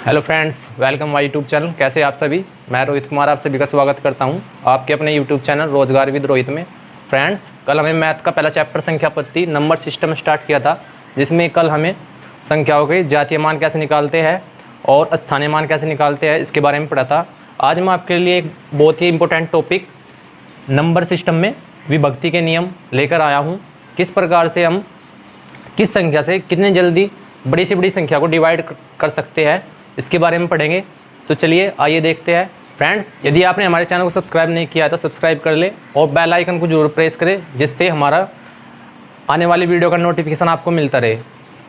Hello friends, welcome my YouTube channel. कैसे आप सभी। मैं रोहित कुमार आप सभी का स्वागत करता हूं आपके अपने यूट्यूब चैनल रोजगार विद रोहित में। फ्रेंड्स, कल हमें मैथ का पहला चैप्टर संख्या पत्ती नंबर सिस्टम स्टार्ट किया था, जिसमें कल हमें संख्याओं के जातीय मान कैसे निकालते हैं और स्थानीय मान कैसे निकालते हैं इसके बारे में पढ़ा था। आज मैं आपके लिए एक बहुत ही इंपॉर्टेंट टॉपिक नंबर सिस्टम में विभक्ति के नियम लेकर आया हूँ। किस प्रकार से हम किस संख्या से कितने जल्दी बड़ी से बड़ी संख्या को डिवाइड कर सकते हैं इसके बारे में पढ़ेंगे। तो चलिए आइए देखते हैं। फ्रेंड्स, यदि आपने हमारे चैनल को सब्सक्राइब नहीं किया है तो सब्सक्राइब कर ले और बेल आइकन को जरूर प्रेस करें, जिससे हमारा आने वाली वीडियो का नोटिफिकेशन आपको मिलता रहे।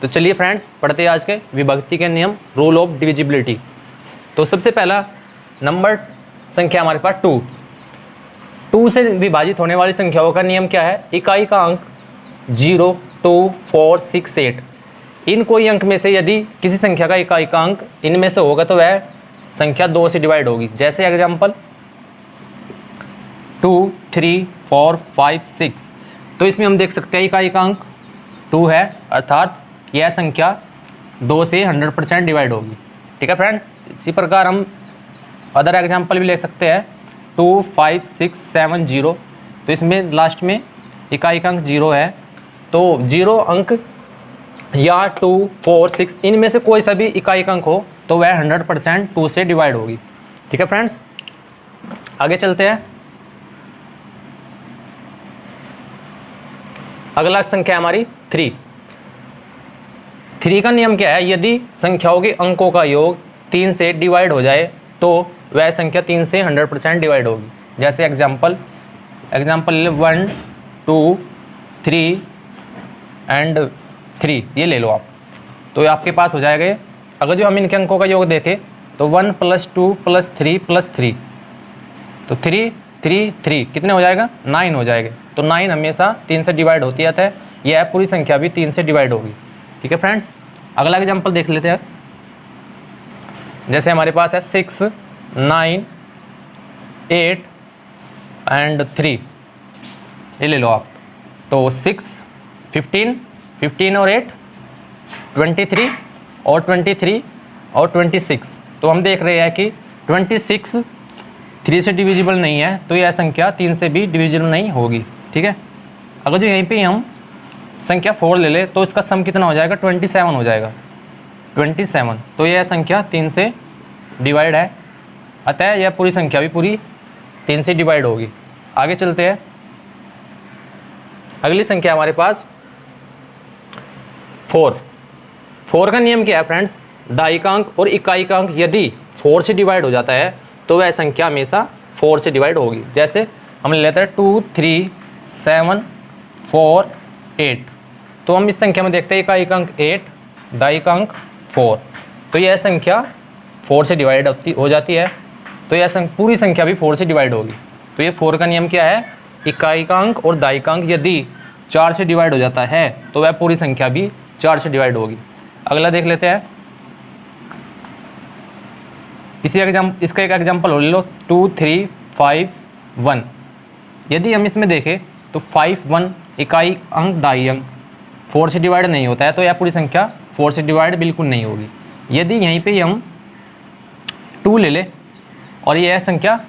तो चलिए फ्रेंड्स, पढ़ते हैं आज के विभक्ति के नियम, रूल ऑफ डिविजिबिलिटी। तो सबसे पहला नंबर संख्या हमारे पास 2 से विभाजित होने वाली संख्याओं का नियम क्या है। इकाई का अंक 0, 2, 4, 6, 8 इन कोई अंक में से यदि किसी संख्या का इकाई का अंक इनमें से होगा तो वह संख्या 2 से डिवाइड होगी। जैसे एग्जांपल 2, 3, 4, 5, 6। तो इसमें हम देख सकते हैं इकाई का अंक 2 है, अर्थात यह संख्या 2 से 100% डिवाइड होगी। ठीक है फ्रेंड्स, इसी प्रकार हम अदर एग्जांपल भी ले सकते हैं 2, 5, 6, 7, 0। तो इसमें लास्ट में इकाई का अंक 0 है, तो 0 अंक या 2, 4, 6 इनमें से कोई सा भी इकाई का अंक हो तो वह 100% 2 से डिवाइड होगी। ठीक है फ्रेंड्स, आगे चलते हैं। अगला संख्या हमारी 3 का नियम क्या है। यदि संख्याओं के अंकों का योग 3 से डिवाइड हो जाए तो वह संख्या 3 से 100% डिवाइड होगी। जैसे एग्जाम्पल 1, 2, 3 एंड 3 ये ले लो आप, तो आपके पास हो जाएगा। अगर जो हम इनके अंकों का योग देखें तो 1 + 2 + 3 + 3, तो 3, 3, 3 कितने हो जाएगा, 9 हो जाएगा। तो 9 हमेशा 3 से डिवाइड होती है, यह पूरी संख्या भी 3 से डिवाइड होगी। ठीक है फ्रेंड्स, अगला एग्जाम्पल देख लेते हैं। जैसे हमारे पास है 6, 9, 8 एंड 3 ये ले लो आप। तो 6, 15 और 8 23 और 23 और 26। तो हम देख रहे हैं कि 26 3 से डिविजिबल नहीं है, तो यह संख्या 3 से भी डिविजिबल नहीं होगी। ठीक है, अगर जो यहीं पे हम संख्या 4 ले ले तो इसका सम कितना हो जाएगा, 27 हो जाएगा। 27, तो यह संख्या 3 से डिवाइड है, अतः यह पूरी संख्या भी पूरी 3 से डिवाइड होगी। आगे चलते हैं। अगली संख्या हमारे पास 4 का नियम क्या है फ्रेंड्स। दहाई का अंक और इकाई का अंक यदि 4 से डिवाइड हो जाता है तो वह संख्या हमेशा 4 से डिवाइड होगी। जैसे हम लेते हैं 2, 3, 7, 4, 8। तो हम इस संख्या में देखते हैं इकाई का अंक 8, दहाई का अंक 4, तो यह संख्या 4 से डिवाइड हो जाती है, तो यह पूरी संख्या भी 4 से डिवाइड होगी। तो ये 4 का नियम क्या है, इकाई का अंक और दहाई का अंक यदि 4 से डिवाइड हो जाता है तो वह पूरी संख्या भी 4 से डिवाइड होगी। अगला देख लेते हैं। इसका एक एग्जाम्पल हो ले लो 2, 3, 5, 1। यदि हम इसमें देखें तो 5, 1 इकाई अंक दहाई अंक 4 से डिवाइड नहीं होता है, तो यह पूरी संख्या 4 से डिवाइड बिल्कुल नहीं होगी। यदि यहीं पे हम 2 ले ले और यह संख्या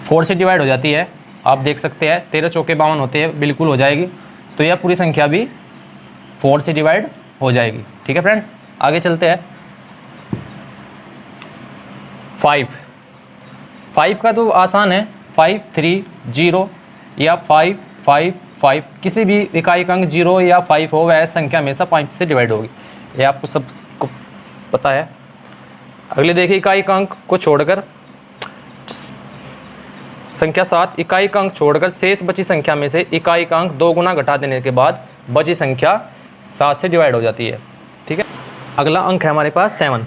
4 से डिवाइड हो जाती है, आप देख सकते हैं 13 चौके 52 होते हैं, बिल्कुल हो जाएगी, तो यह पूरी संख्या भी 4 से डिवाइड हो जाएगी। ठीक है फ्रेंड्स, आगे चलते हैं। 5 का तो आसान है, 5, 3, 0 या 5, 5, 5 किसी भी इकाई का अंक 0 या 5 हो वह संख्या हमेशा 5 से डिवाइड होगी, यह आपको सबको पता है। अगले देखिए, इकाई का अंक को छोड़कर संख्या 7 इकाई का अंक छोड़कर शेष बची संख्या में से इकाई का अंक 2 गुना घटा देने के बाद बची संख्या 7 से डिवाइड हो जाती है। ठीक है, अगला अंक है हमारे पास 7।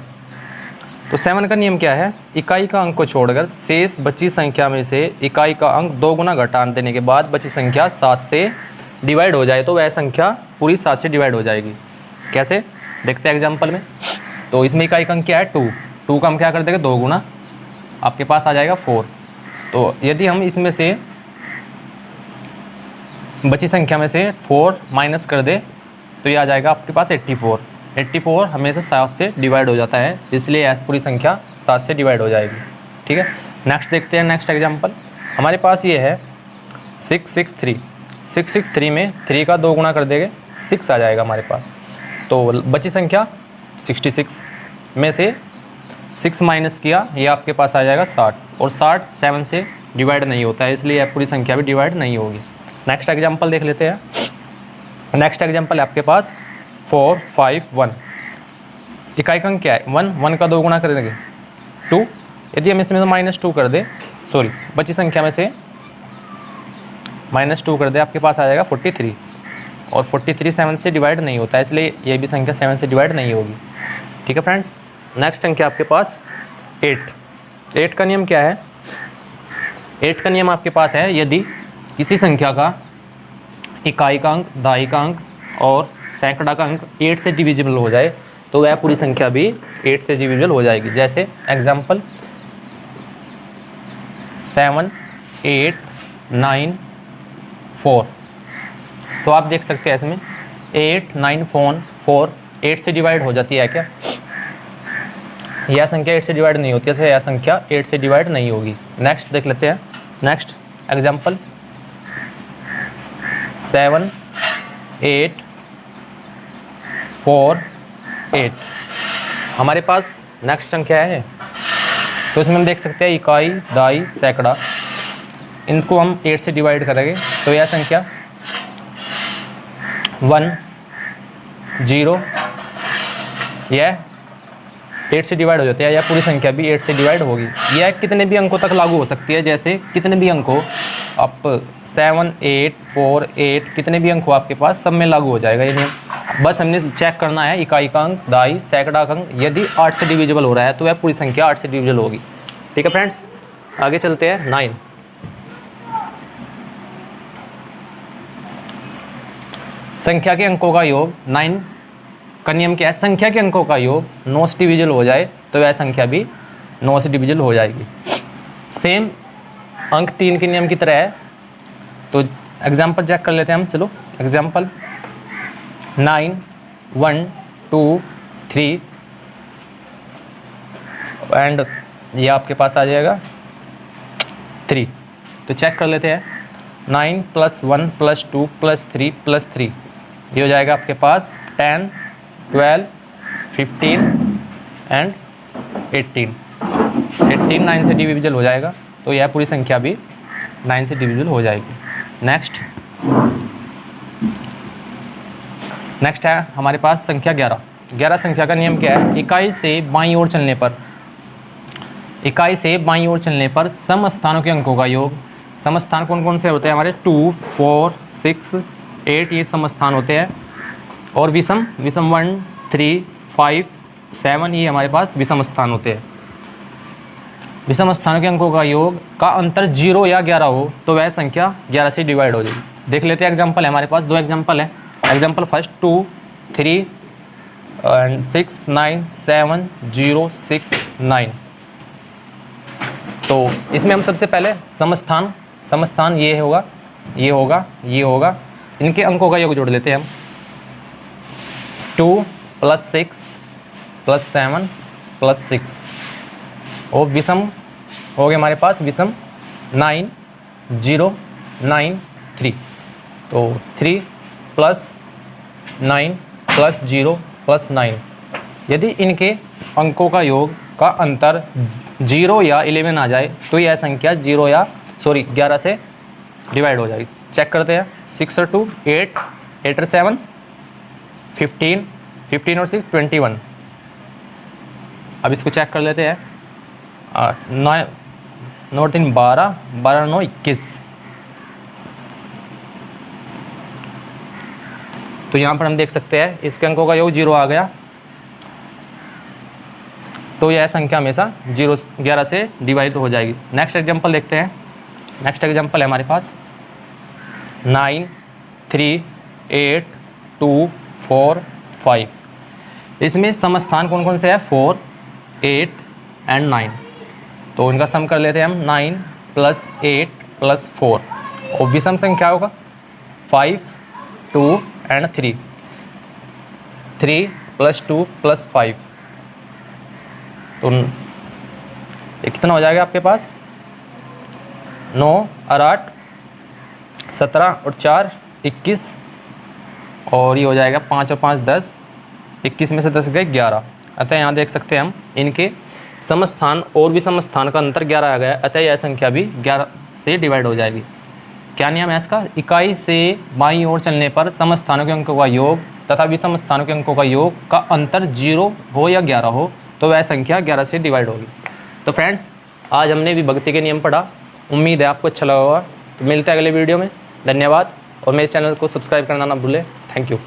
तो 7 का नियम क्या है, इकाई का अंक को छोड़कर शेष बची संख्या में से इकाई का अंक 2 गुना घटा देने के बाद बची संख्या 7 से डिवाइड हो जाए तो वह संख्या पूरी 7 से डिवाइड हो जाएगी। कैसे देखते हैं एग्जाम्पल में। तो इसमें इकाई का अंक क्या है, 2 का हम क्या कर देंगे, 2 गुना, आपके पास आ जाएगा 4। तो यदि हम इसमें से बची संख्या में से 4 माइनस कर दे तो ये आ जाएगा आपके पास 84। 84 हमेशा 7 से डिवाइड हो जाता है, इसलिए यह पूरी संख्या 7 से डिवाइड हो जाएगी। ठीक है, नेक्स्ट देखते हैं नेक्स्ट एग्जांपल। हमारे पास ये है 663। 663 में 3 का 2 गुना कर देंगे 6 आ जाएगा हमारे पास। तो बची संख्या 66 में से 6 माइनस किया, ये आपके पास आ जाएगा 60, और 60 7 से डिवाइड नहीं होता है, इसलिए यह पूरी संख्या भी डिवाइड नहीं होगी। नेक्स्ट एग्जांपल देख लेते हैं। नेक्स्ट एग्जांपल है आपके पास 451। इकाई अंक क्या है 1, 1 का 2 गुना कर देंगे 2, यदि हम इसमें से -2 कर दे, सॉरी बची संख्या में से -2 कर दे, आपके पास आ जाएगा 43, और 43 7 से डिवाइड नहीं होता है, इसलिए ये भी संख्या 7 से डिवाइड नहीं होगी। ठीक है फ्रेंड्स, नेक्स्ट संख्या आपके पास 8। 8 का नियम क्या है? 8 का नियम आपके पास है, यदि किसी संख्या का इकाई का अंक, दहाई का अंक और सैकड़ा का अंक 8 से डिविजिबल हो जाए तो वह पूरी संख्या भी 8 से डिविजिबल हो जाएगी। जैसे एग्जांपल 7 8 9 4, तो आप देख सकते हैं इसमें 8 9 4 8 से डिवाइड हो जाती है क्या? यह संख्या 8 से डिवाइड नहीं होती है, तो यह संख्या 8 से डिवाइड नहीं होगी। नेक्स्ट देख लेते हैं, नेक्स्ट एग्जांपल 7 8 4 8। हमारे पास नेक्स्ट संख्या है, तो इसमें हम देख सकते हैं इकाई, दहाई, सैकड़ा, इनको हम 8 से डिवाइड करेंगे तो यह संख्या 1 0, यह 8 से डिवाइड हो जाती है, या पूरी संख्या भी 8 से डिवाइड होगी। यह कितने भी अंकों तक लागू हो सकती है, जैसे कितने भी अंक हो, आप 7 8 4 8 कितने भी अंक हो आपके पास, सब में लागू हो जाएगा ये नियम। बस हमने चेक करना है इकाई का अंक, दहाई, सैकड़ा का अंक यदि 8 से डिविजिबल हो रहा है तो वह पूरी संख्या 8 से डिविजिबल होगी। ठीक है फ्रेंड्स, आगे चलते हैं 9। संख्या के अंकों का योग 9 का नियम क्या है? संख्या के अंकों का योग 9 से डिविजिबल हो जाए तो वह संख्या भी 9 से डिविजिबल हो जाएगी। सेम अंक 3 के नियम की तरह है, तो एग्जांपल चेक कर लेते हैं हम। चलो एग्जांपल 9 1 2 3 एंड ये आपके पास आ जाएगा 3। तो चेक कर लेते हैं, 9 + 1 + 2 + 3 + 3, ये हो जाएगा आपके पास 10 12 15 एंड 18। 18 9 से डिविजिबल हो जाएगा, तो यह पूरी संख्या भी 9 से डिविजिबल हो जाएगी। नेक्स्ट है हमारे पास संख्या 11। 11 संख्या का नियम क्या है? इकाई से बाईं ओर चलने पर, इकाई से बाईं ओर चलने पर सम स्थानों के अंकों का योग। सम स्थान कौन कौन से होते हैं हमारे? 2 4 6 8, ये सम स्थान होते हैं, और विषम 1 3 5 7, ये हमारे पास विषम स्थान होते हैं। विषम स्थानों के अंकों का योग का अंतर 0 या 11 हो तो वह संख्या 11 से डिवाइड हो जाएगी। देख लेते हैं एग्जांपल है हमारे पास, 2 एग्जांपल है। Example first 2 3 and 6 9 7 0 6 9। तो इसमें हम सबसे पहले समस्थान ये होगा, ये होगा, ये होगा, इनके अंकों का योग जोड़ लेते हैं हम। 2 + 6 + 7 + 6, और विषम हो गए हमारे पास विषम 9 0 9 3। तो 3 + 9 + 0 + 9, यदि इनके अंकों का योग का अंतर 0 या 11 आ जाए तो यह संख्या 11 से डिवाइड हो जाएगी। चेक करते हैं, 6 और 2 8, 8 और 7 15, 15 और 6 21। अब इसको चेक कर लेते हैं, 9 9 3 12, 12 9 21। तो यहाँ पर हम देख सकते हैं इसके अंकों का योग 0 आ गया, तो यह संख्या हमेशा 11 से डिवाइड हो जाएगी। नेक्स्ट एग्जांपल देखते हैं। नेक्स्ट एग्जांपल है हमारे पास 9 3 8 2 4 5। इसमें सम स्थान कौन कौन से है? 4 8 एंड 9। तो इनका सम कर लेते हैं हम, 9 + 8 + 4, और विषम संख्या होगा 5 2 एंड 3। 3 प्लस 2 प्लस 5, तो ये कितना हो जाएगा आपके पास 9 और 8 17 और 4 21, और ये हो जाएगा 5 और 5 10, 21 में से 10 गए 11। अतः यहाँ देख सकते हैं हम इनके समस्थान और भी समस्थान का अंतर 11 आ गया, अतः यह संख्या भी 11 से डिवाइड हो जाएगी। क्या नियम है इसका? इकाई से बाईं ओर चलने पर समस्थानों के अंकों का योग तथा विषम स्थानों के अंकों का योग का अंतर 0 हो या 11 हो तो वह संख्या 11 से डिवाइड होगी। तो फ्रेंड्स, आज हमने विभक्ति के नियम पढ़ा, उम्मीद है आपको अच्छा लगा होगा। तो मिलते हैं अगले वीडियो में। धन्यवाद, और मेरे चैनल को सब्सक्राइब करना ना भूलें। Thank you.